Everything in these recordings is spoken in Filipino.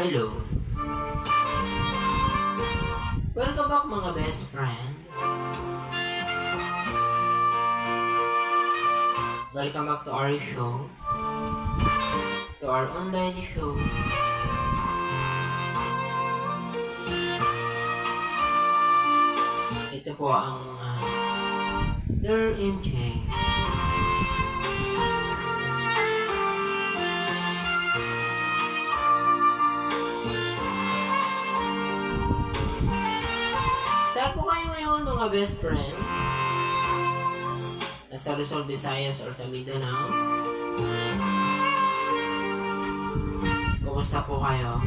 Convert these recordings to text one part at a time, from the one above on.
Hello. Welcome back mga best friend. Welcome back to our show. To our online show. Ito po ang Dear MJ. Saan po kayo ngayon mga best friend? Nasa Luzon, Visayas or sa Mindanao? Kumusta po kayo?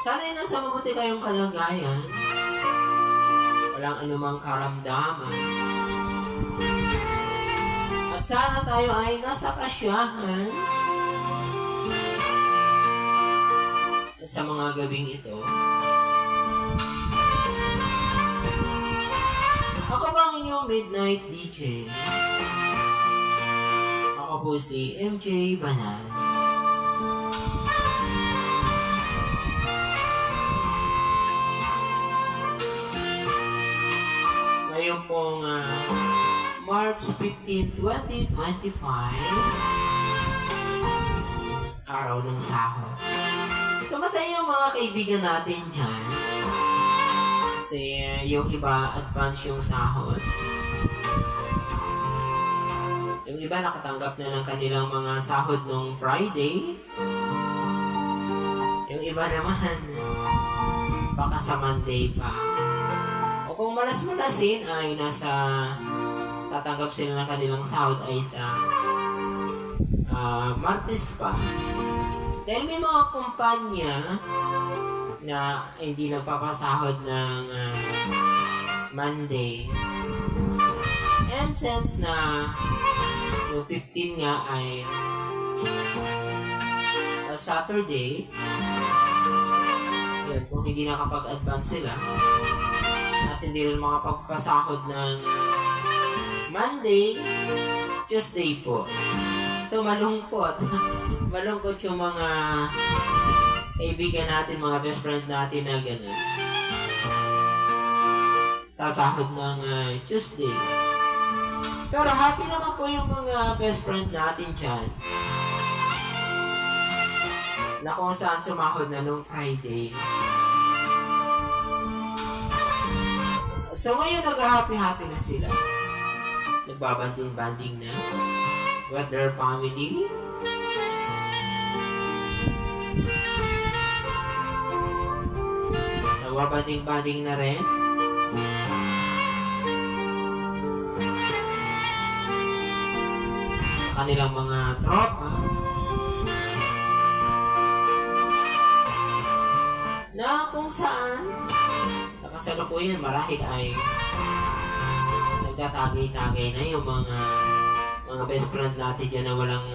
Sana'y nasa mabuti kayong kalagayan. Walang anumang karamdaman. At sana tayo ay nasa kasyahan sa mga gabing ito. Ako ba ang inyong Midnight DJ? Ako po si MJ Banal. Ngayon pong March 15, 2025, araw ng sahod. So masaya yung mga kaibigan natin dyan. Kasi yung iba, advance yung sahod. Yung iba, nakatanggap na ng kanilang mga sahod nung Friday. Yung iba naman, baka sa Monday pa. O kung malas-malasin ay tatanggap sila ng kanilang sahod ay sa Martes pa. Dahil may mga kumpanya na hindi nagpapasahod ng Monday. And since na yung 15 nga ay Saturday, yun, kung hindi nakapag-advance sila at hindi rin makapagpasahod ng Monday, Tuesday po. So malungkot. Malungkot yung mga kaibigan natin, mga best friend natin na gano'n. Sasahod ng Tuesday. Pero happy naman po yung mga best friend natin dyan. Na kung saan sumahod na nung Friday. So ngayon nag-happy-happy na sila. Nagbabanding-banding na with their family. Nagwabanding-banding na rin. Kanilang mga tropa. Na kung saan sa kasalukuyan marahil ay nagtatagay-tagay na yung mga best friend natin dyan na walang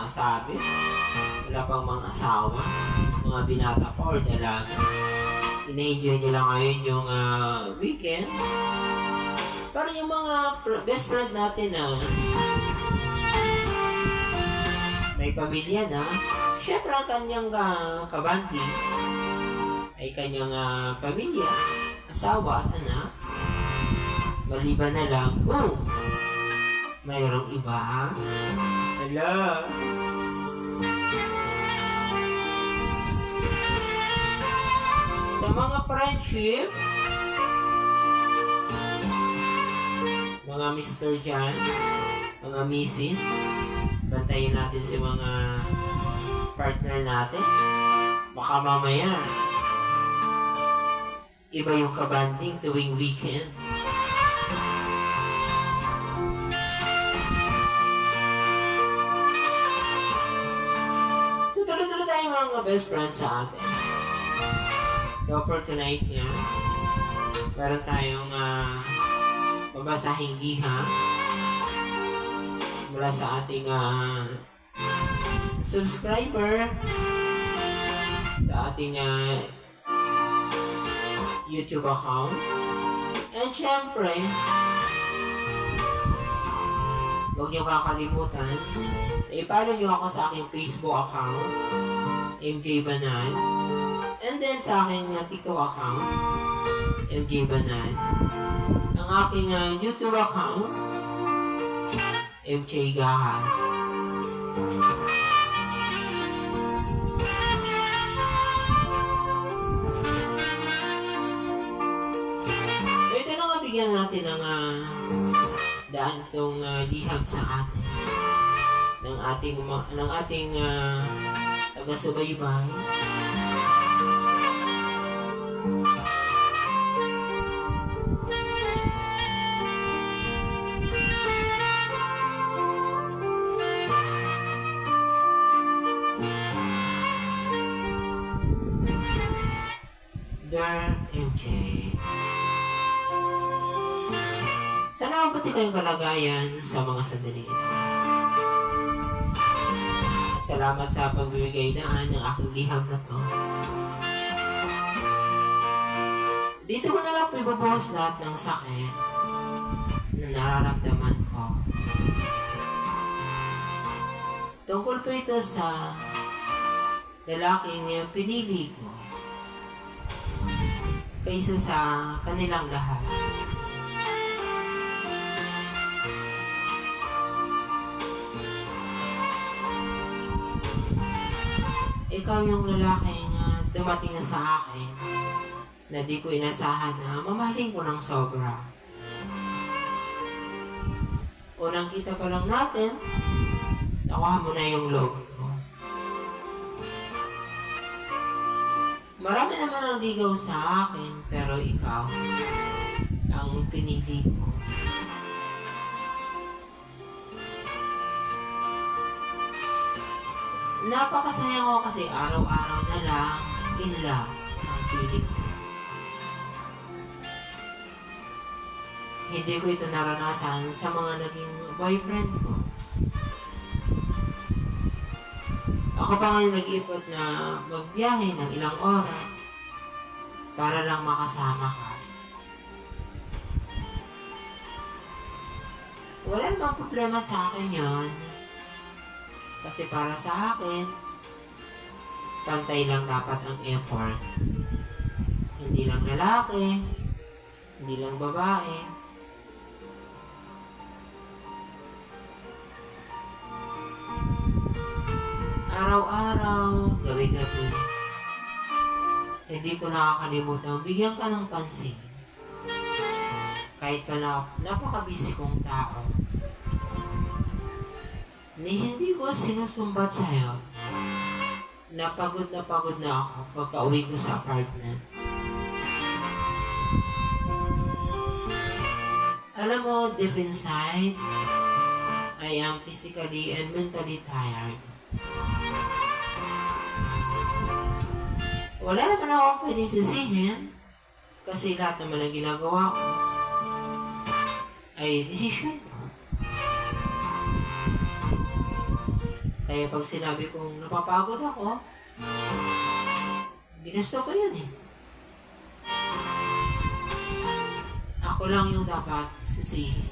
sabi. Wala pang mga asawa, mga binata pa or dalaga. Ina-enjoy nila ngayon yung weekend. Pero yung mga best friend natin na may pamilya na, syempre ang kanyang kabandi ay kanyang pamilya, asawa at anak. Maliban na lang, mayroong iba. Hello? Sa mga friendship, mga Mr. Jan, mga Mrs., bantayin natin si mga partner natin. Baka mamaya, iba yung kabanding tuwing weekend. So, tuloy-tuloy tayo mga best friends sa atin. So, for tonight nga, meron tayong babasahing liha mula sa ating subscriber sa ating YouTube account. And syempre, huwag niyo kakalimutan na i-follow niyo ako sa aking Facebook account, MJ Banan. And then sa aking TikTok account, MJ Banan. Ang aking YouTube account, MJ Gahan. So ito na nga, bigyan natin ng daan itong liham sa atin ng ating taga-subaybay. Dear MJ, sana mabuti kayong kalagayan sa mga sandali ito. Salamat sa pagbibigay daan ng aking liham na to. Dito ko na lang ibabawas lahat ng sakit na nararamdaman ko. Tungkol po ito sa lalaking pinili ko kaysa sa kanilang lahat. Ikaw yung lalaki na dumating na sa akin na di ko inasahan na mamahalin ko ng sobra. Unang kita pa lang natin, nakuha mo na yung loob ko. Marami naman ang ligaw sa akin, pero ikaw ang pinili ko. Napakasaya ko kasi araw-araw na lang in love ang feeling ko. Hindi ko ito naranasan sa mga naging boyfriend ko. Ako pa ngayon nag-ipot na magbiyahe ng ilang oras para lang makasama ka. Wala namang problema sa akin yon. Kasi para sa akin, pantay lang dapat ang effort. Hindi lang lalaki, hindi lang babae. Araw-araw, gabi-gabi, hindi ko nakakalimutan, bigyan ka ng pansin. Kahit pa napaka-busy kong tao, hindi ko sinusumbat sa'yo. Napagod na ako pagka-uwi ko sa apartment. Alam mo, deep inside, I am physically and mentally tired. Wala naman akong pwedeng sisihin kasi lahat naman ang ginagawa ko ay desisyon ko. Kaya pag sinabi kong napapagod ako, ginusto ko yun eh. Ako lang yung dapat sisihin.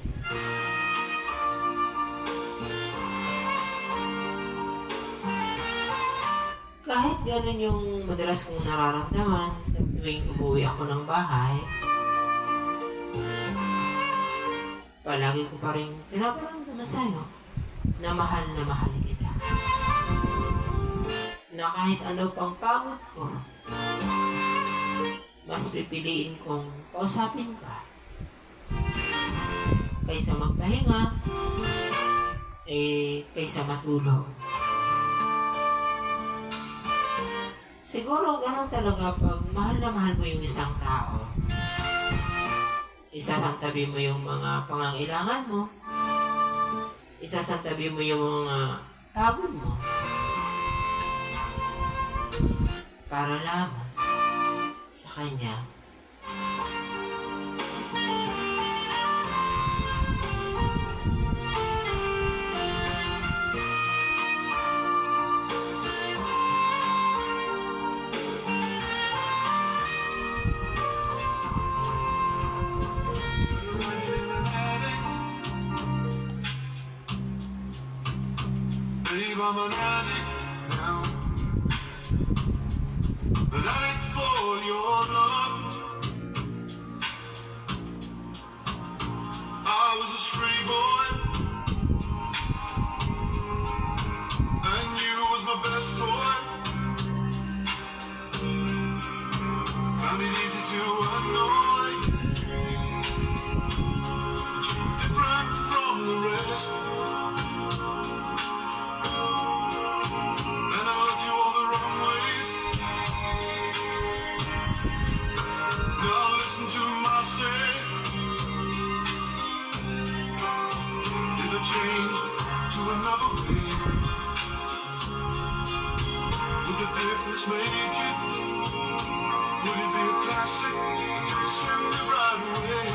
Kahit gano'n yung madalas kong nararamdaman sa tuwing umuwi ako ng bahay, palagi ko pa rin pinaparamdaman sa'yo na mahal kita. Na kahit ano pang pagod ko, mas pipiliin kong kausapin ka kaysa magpahinga, kaysa matulog. Siguro ganun talaga pag mahal na mahal mo yung isang tao. Isasantabi mo yung mga pangangailangan mo. Isasantabi mo yung mga pagod mo. Para lamang sa kanya. I'm an addict now, an addict for your love. I was a stray boy, and you was my best toy. Found it easy to annoy, but you were different from the rest. And I loved you all the wrong ways. Now listen to my say. If I changed to another way, would the difference make it? Would it be a classic? Send it right away.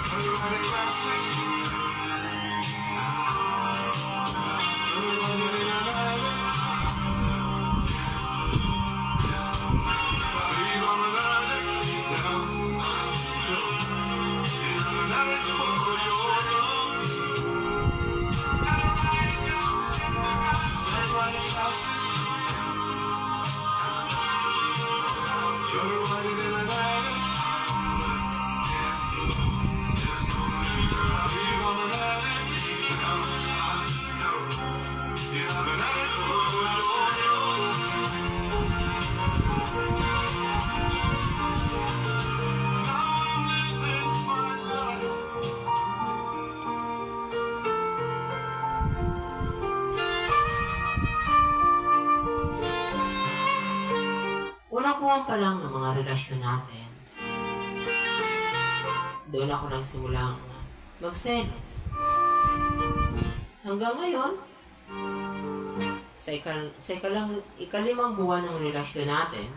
I'd write a classic. Unang pa lang ng mga relasyon natin, doon ako nagsimulang magselos. Hanggang ngayon, sa ikalimang buwan ng relasyon natin,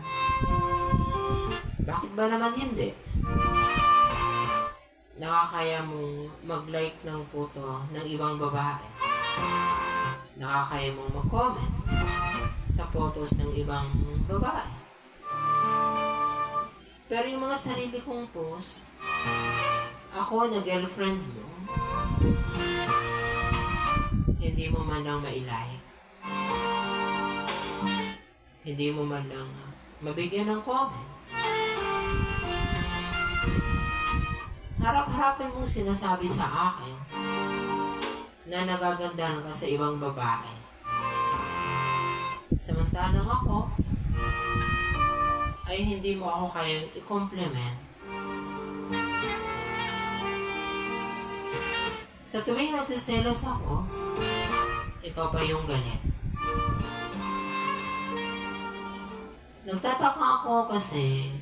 bakit ba naman hindi? Nakakaya mong mag-like ng photo ng ibang babae. Nakakaya mong mag-comment sa photos ng ibang babae. Pero yung mga sarili kong post, ako na girlfriend mo, hindi mo man lang ma-like. Hindi mo man lang mabigyan ng comment. Harap-harapin mong sinasabi sa akin na nagagandahan ka sa ibang babae. Samantalang ako, ay hindi mo ako kayang i-compliment. Sa tuwing nagsiselos ako, ikaw pa yung galit. Nagtataka ako kasi,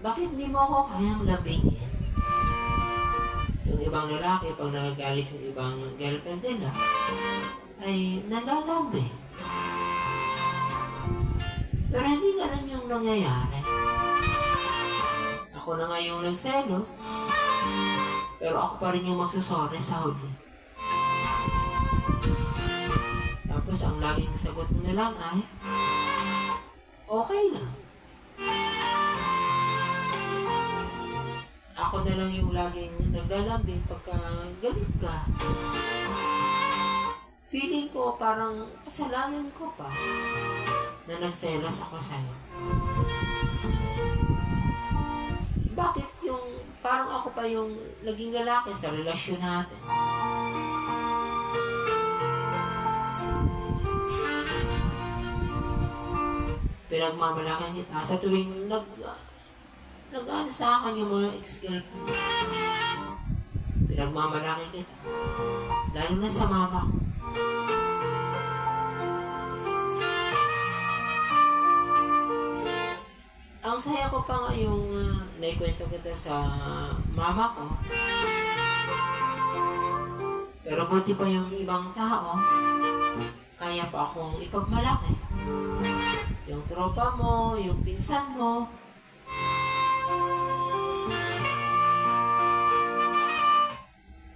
bakit hindi mo ako kayang labingin? Yung ibang lalaki, pag nagagalit yung ibang girlfriend nila, ay nalalambing. Pero hindi ganun yung nangyayari. Ako na nga yung nagselos, pero ako pa rin yung magsusorry sa huli. Tapos ang laging sagot mo na lang ay, okay lang. Ako na lang yung laging naglalambing pagka galit ka. Feeling ko parang kasalanan ko pa na nagselos ako sa'yo. Bakit yung parang ako pa yung naging lalaki sa relasyon natin? Pinagmamalaki kita sa tuwing nag-ano sa akin yung mga ex-girlfriend. Pinagmamalaki kita. Lalo na sa mama ko. Ang saya ko pa nga yung naikwento kita sa mama ko. Pero buti pa yung ibang tao, kaya pa akong ipagmalaki. Yung tropa mo, yung pinsan mo.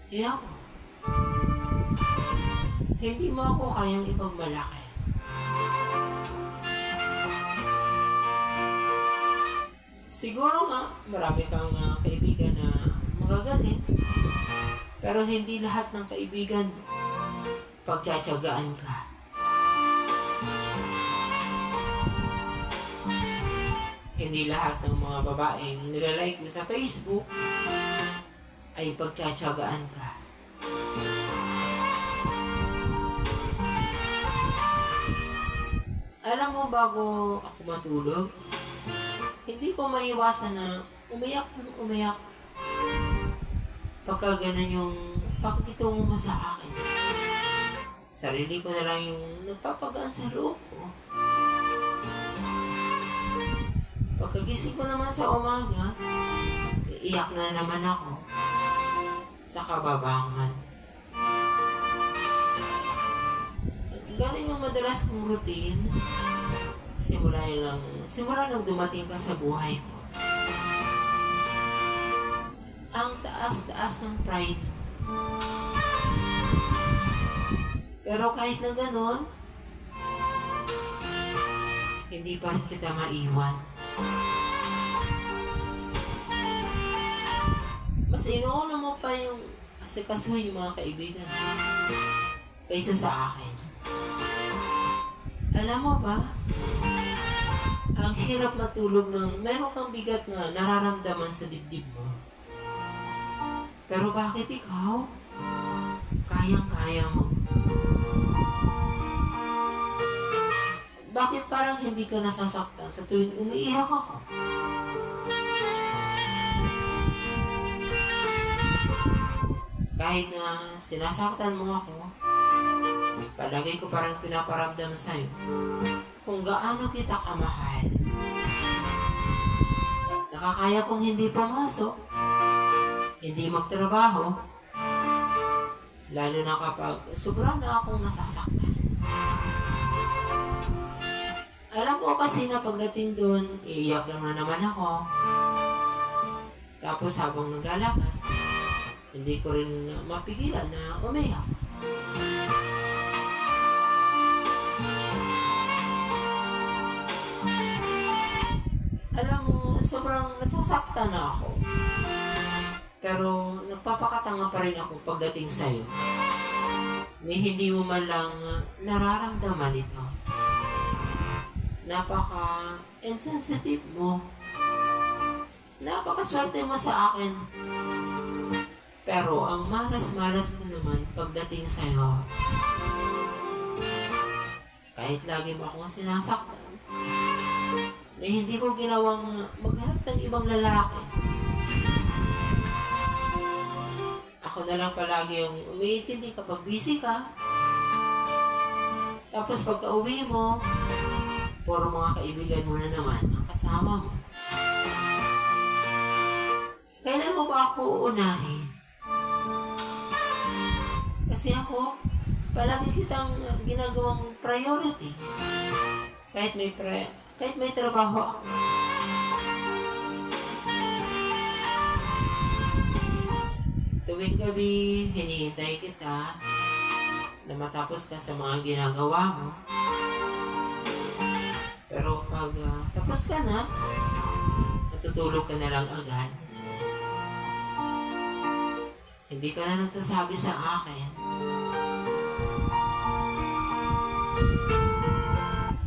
Ako. Hindi mo ako kayang ipagmalaki. Siguro nga, marami kang kaibigan na magagalit. Pero hindi lahat ng kaibigan pagtsatsagaan ka. Hindi lahat ng mga babaeng nilalike mo sa Facebook ay pagtsatsagaan ka. Alam mo, bago ako matulog, hindi ko maiwasan na umiyak ng umiyak pagka ganun yung pakikitungo mo sa akin. Sarili ko na lang yung nagpapagaan sa loob ko. Pagkagising ko naman sa umaga, iiyak na naman ako sa kababangan. Ganun yung madalas kong routine. Simula nang dumating ka sa buhay ko. Ang taas-taas ng pride. Pero kahit na ganun, hindi pa rin kita maiwan. Mas inuuna mo pa yung asikasuhin yung mga kaibigan kaysa sa akin. Alam mo ba, ang hirap matulog ng meron kang bigat na nararamdaman sa dibdib mo. Pero bakit ikaw? Kayang-kaya mo. Bakit parang hindi ka nasasaktan sa tuwing umiiyak ako? Kahit na sinasaktan mo ako, palagi ko parang pinaparamdam sa'yo kung gaano kita kamahal. Nakakaya kong hindi pumasok, hindi magtrabaho, lalo na kapag sobra na akong nasasaktan. Alam ko kasi na pagdating doon, iiyak lang na naman ako. Tapos habang naglalakad, hindi ko rin mapigilan na umiyak. Alam mo, sobrang nasasaktan na ako. Pero nagpapakatanga pa rin ako pagdating sa'yo. Hindi mo man lang nararamdaman ito. Napaka-insensitive mo. Napakaswerte mo sa akin. Pero ang malas-malas mo naman pagdating sa'yo. Kahit lagi mo akong sinasaktan, na hindi ko ginawang maghanap ng ibang lalaki. Ako na lang palagi yung umiintindi kapag busy ka. Tapos pagka uwi mo, puro mga kaibigan mo na naman ang kasama mo. Kailan mo ba ako uunahin? Kasi ako, palagi kitang ginagawang priority. Kahit may trabaho ako. Tuwing gabi, hinihintay kita na matapos ka sa mga ginagawa mo. Pero pag tapos ka na, natutulog ka na lang agad. Hindi ka na nagsasabi sa akin.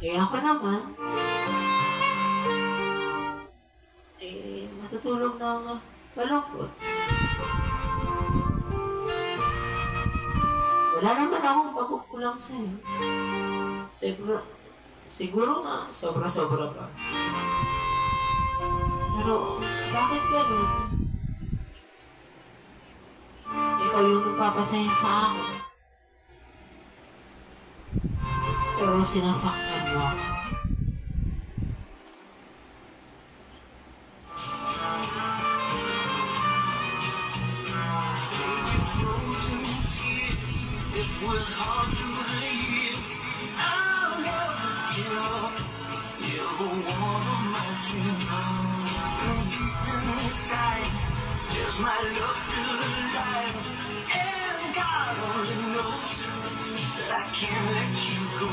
Eh ako naman, matutulog ng malungkot. Wala naman akong pagkukulang sa'yo. Siguro nga, sobra-sobra pa. Pero, bakit ganun? Ikaw yung nagpapasaya sa akin. Pero sinasaktan mo ako. It was hard to believe I'll never give up. You're one of my dreams. And deep inside, there's my love still alive. And God only knows that I can't let you go.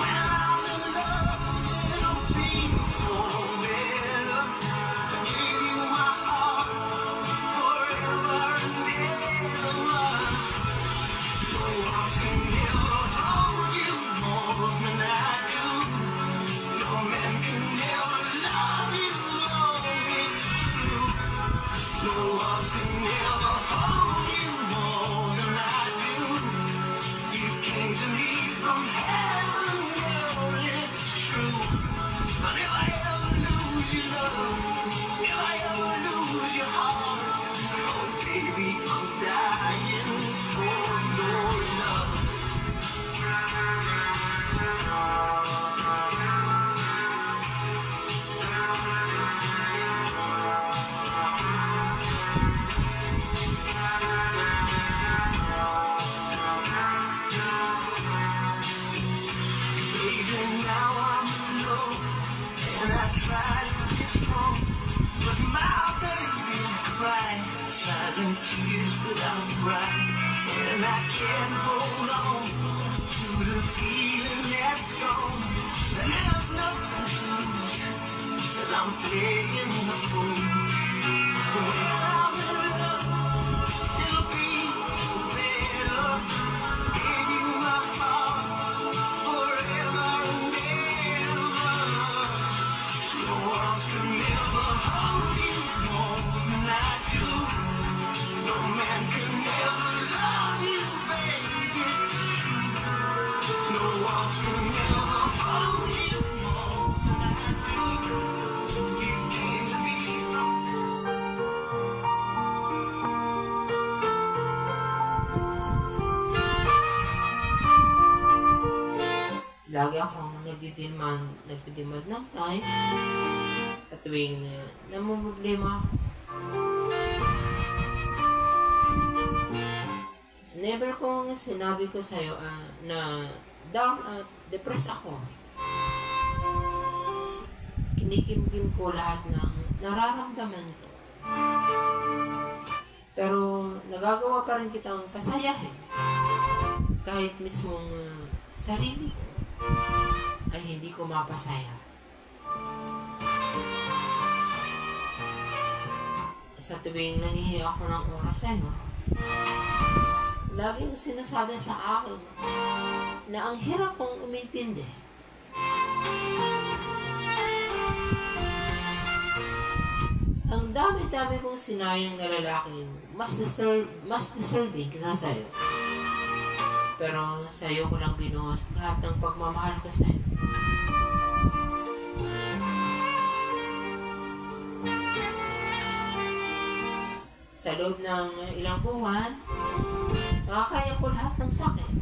When I'm in love, it'll be forever. I give you my heart forever and ever. No arms can ever hold you more than I do. You came to me from heaven, girl, it's true. But if I ever lose your love, if I ever lose your heart, oh baby, I'm dying for your love. Baby, now I'm alone, and I try to be strong, but my baby cries, silent tears without crying, and I can't hold on to the feeling that's gone. There's nothing to lose, 'cause I'm playing the fool. When I'm in love, it'll be better. Gave you my heart forever and ever. No arms can never hold you more than I do. No man can ever love you, baby, it's true. No arms can never hold you more than I do. You came to me from Lagi akong nagdidemand ng time sa tuwing namumroblema ako. Never kong sinabi ko sa'yo na down at depressed ako. Kinikimkim ko lahat ng nararamdaman ko. Pero nagagawa pa rin kitang pasayahin. Kahit mismong sarili ko ay hindi ko mapasaya. Sa tuwing nangihingi ako ng oras sa'yo, lagi mo sinasabi sa akin na ang hirap kong umintindi. Ang dami-dami kong sinayang na lalaking mas deserving kaysa sa'yo. Pero sa'yo ko lang binuhos lahat ng pagmamahal ko sa'yo. Sa loob ng ilang buwan, nakakaya ko lahat ng sakit.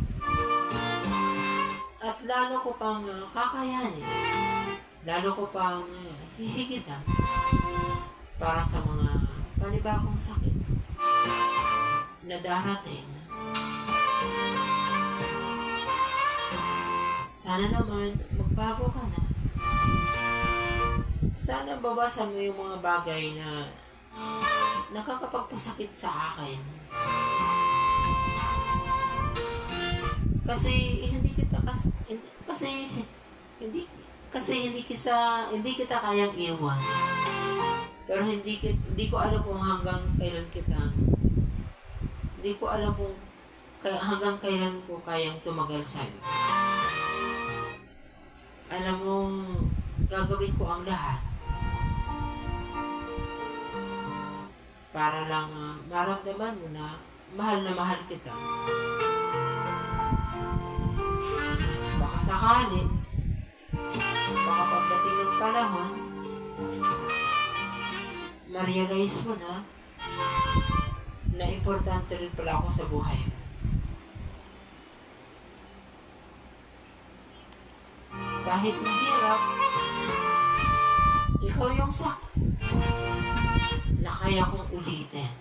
At lalo ko pang kakayanin. Lalo ko pang hihigitan para sa mga panibagong sakit na darating. Sana naman magbago ka na. Sana bawasan mo yung mga bagay na nakakapagpasakit sa akin. Kasi hindi kita kayang iwan. Pero hindi ko alam kung hanggang kailan hanggang kailan ko kayang tumagal sa'yo. Alam mo, gagawin ko ang lahat para lang maramdaman mo na mahal kita. Baka sakali, baka pagdating ng panahon, ma-realize mo na importante rin pala ako sa buhay mo. Kahit mahirap, ikaw yung sakit na kaya kong ulitin.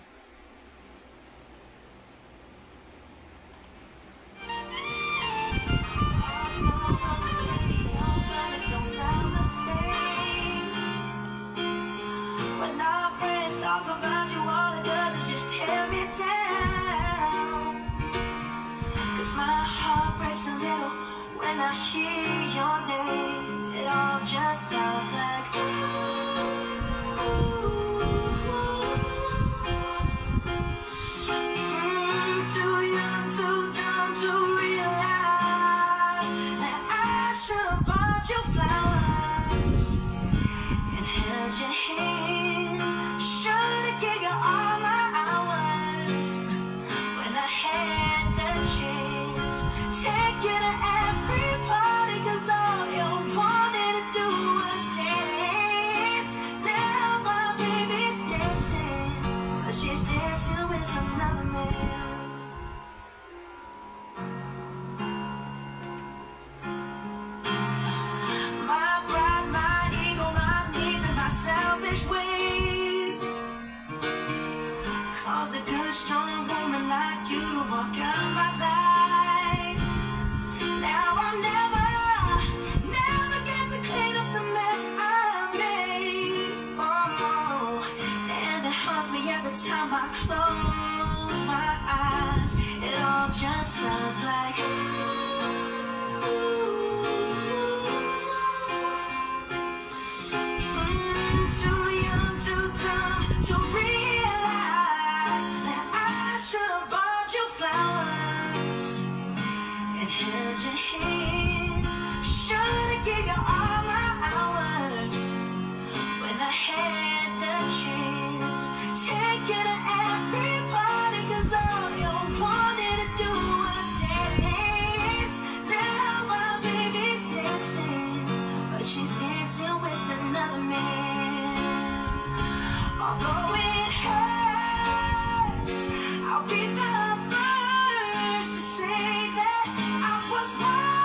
When our friends talk about you, all it does is just tear me down. 'Cause my heart breaks a little when I hear your name. It all just sounds like too young, too dumb to realize that I should have bought you flowers and held your hand. Should have gave you all My pride, my ego, my needs, and my selfish ways caused a good, strong woman like you to walk out my life. Now I never get to clean up the mess I made. Oh, and it haunts me every time I close my eyes. It all just sounds like too young, too dumb to realize that I should have bought you flowers and held your hand. Should have gave you all my hours when I had the chance. Take you to every party, 'cause all you wanted to do was dance. Now my baby's dancing, but she's dancing with another man. Although it hurts, I'll be the first to say that I was wrong.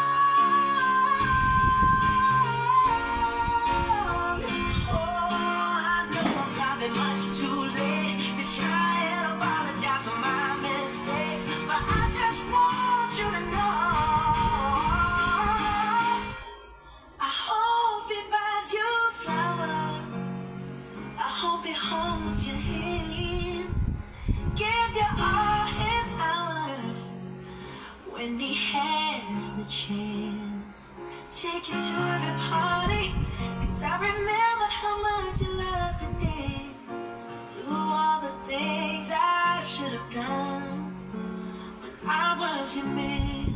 Oh, I know I'm probably much too late to try and apologize for my mistakes, but I just want you to know I hope he buys you flowers. I hope he holds your hand, give you all his hours when he has the chance. Take you to every party, 'cause I remember how much you loved to dance. Do all the things I should have done when I was your man.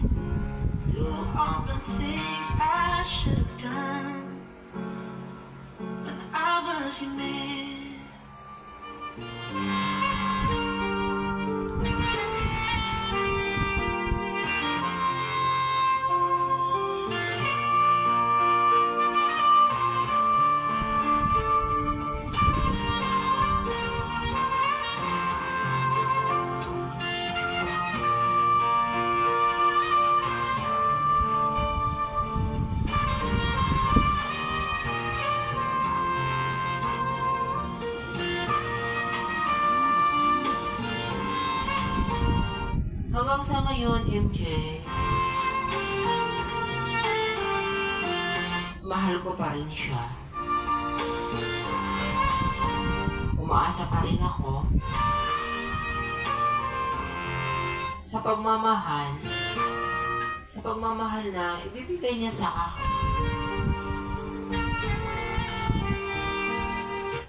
Do all the things I should have done when I was your man. Hanggang sa ngayon, MJ, mahal ko pa rin siya. Umaasa pa rin ako sa pagmamahal na ibibigay niya sa akin.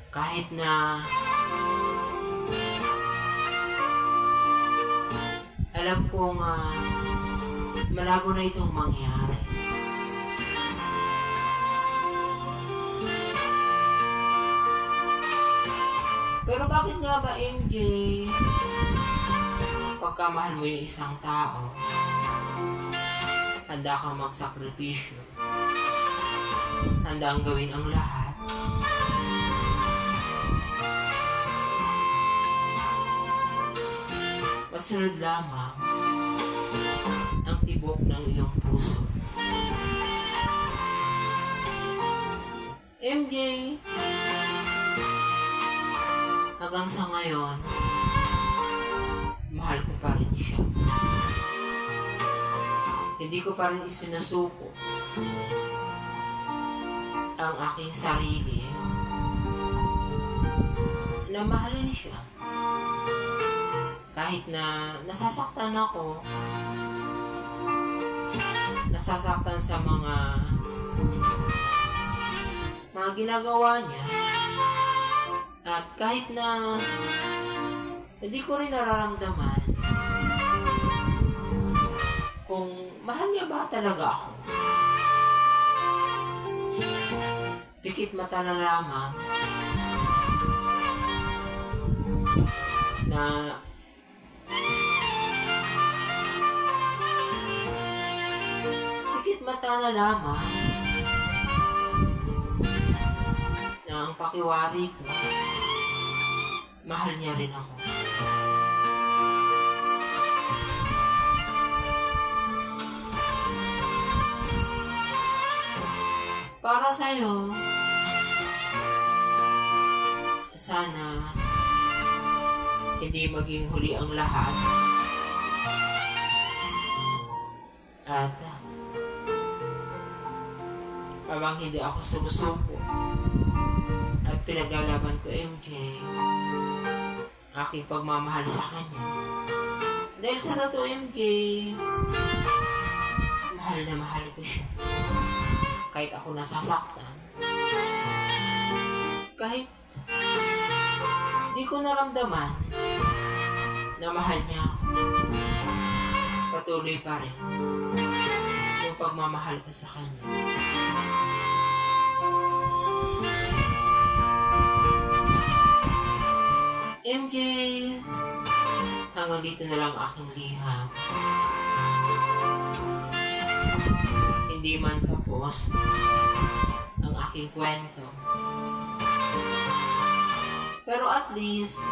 Kahit na alam kong malabo na itong mangyari. Pero bakit nga ba, MJ, pagkamahal mo yung isang tao, handa kang magsakripisyo, handa ang gawin ang lahat, masunod lamang ang tibok ng iyong puso. MJ, hanggang sa ngayon, mahal ko pa rin siya. Hindi ko pa rin isinusuko ang aking sarili na mahalin siya. Kahit na nasasaktan ako, nasasaktan sa mga ginagawa niya, at kahit na hindi ko rin nararamdaman kung mahal niya ba talaga ako. Pikit mata na lamang na mata na lamang na ang pakiwari ko, mahal niya rin ako. Para sa'yo, sana hindi maging huli ang lahat. At habang hindi ako sumusuko at pinaglalaban ko, MJ, aking pagmamahal sa kanya. Dahil sa totoo, MJ, mahal na mahal ko siya. Kahit ako nasasaktan, kahit di ko naramdaman na mahal niya ako, patuloy pa rin yung pagmamahal ko sa kanya. MJ, hanggang dito na lang aking liham. Hindi man tapos ang aking kwento. Pero at least,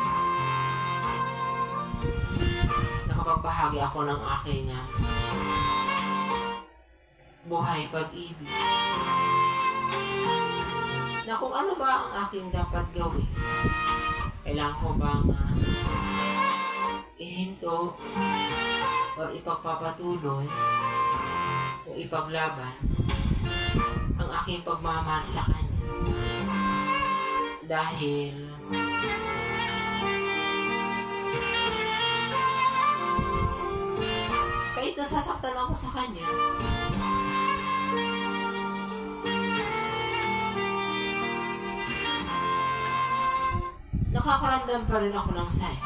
nakapagbahagi ako ng aking buhay pag-ibig. Na kung ano ba ang aking dapat gawin. Kailangan ko bang ihinto or ipagpapatuloy o ipaglaban ang aking pagmamahal sa kanya. Dahil kahit nasasaktan ako sa kanya, nakakaramdam pa rin ako ng saya.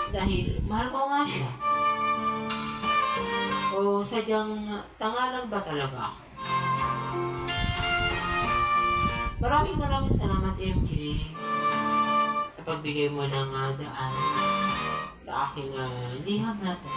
Dahil mahal ko nga siya. O sadyang tangalan ba talaga ako? Maraming salamat, MJ, sa pagbigay mo ng daan sa aking liham natin.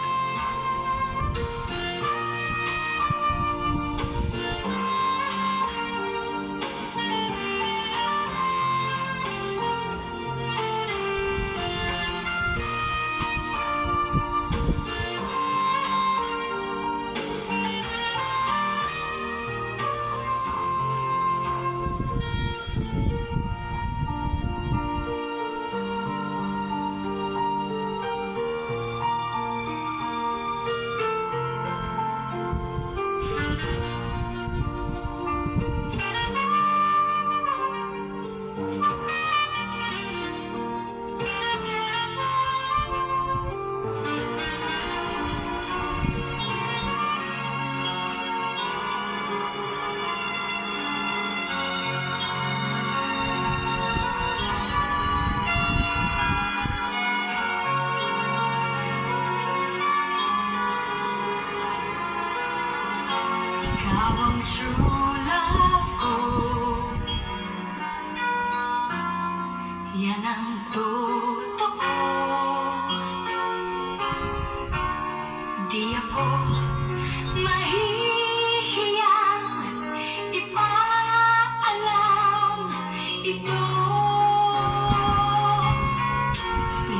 Ikaw ang true love ko, yan ang totoo. Di ako mahihiyang ipaalam ito.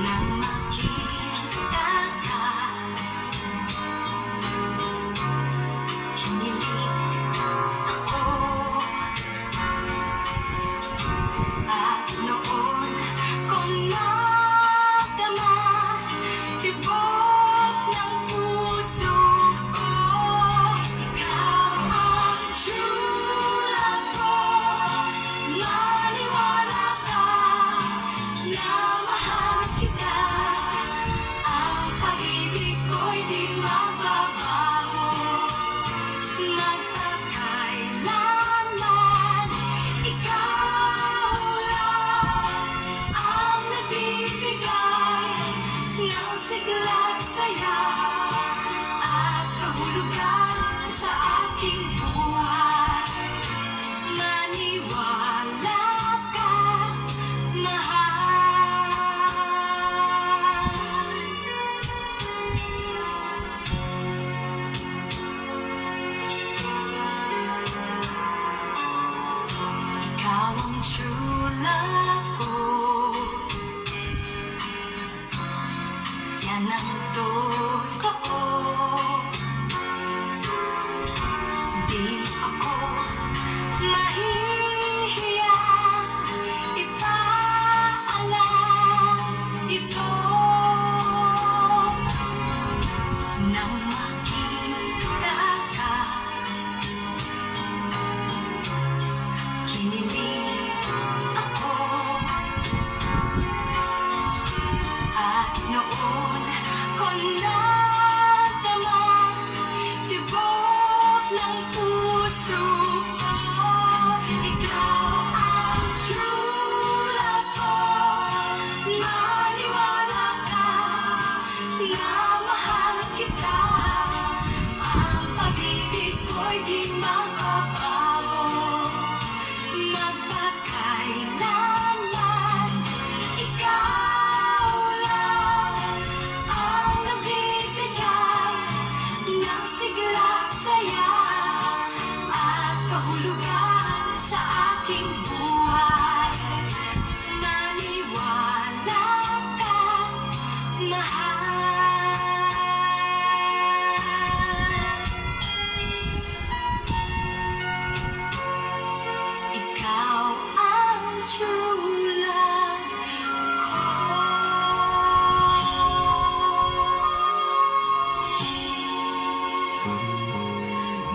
Nang makita ka, kinilig ako. At noon ko nadama tibok ng puso ko. Ikaw ang true love ko. Maniwala ka na mahal kita. Ang pag-ibig ko'y di mababago. Magpakailanman, ikaw lang ang nagbibigay ng sigla't saya at kahulugan sa aking buhay. Maniwala ka, mahal. Ikaw ang true love ko, yan ang totoo. Di ako Maniwala ka na mahal kita. Ang pag-ibig ko'y di makabago. Magpakailanman, ikaw lang ang nagbibigay ng sigla at saya at kahulugan sa aking buhay. Maniwala ka, mahal. Ikaw ang true love ko.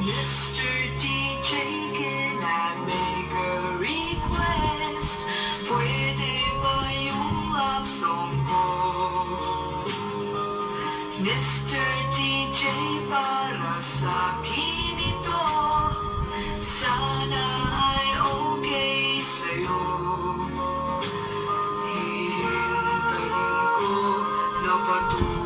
Mr. DJ, can I make a request? Pwede ba yung love song ko? Mr. DJ, para sa akin ito. Sana ay okay sa'yo. Hihintayin ko na patuloy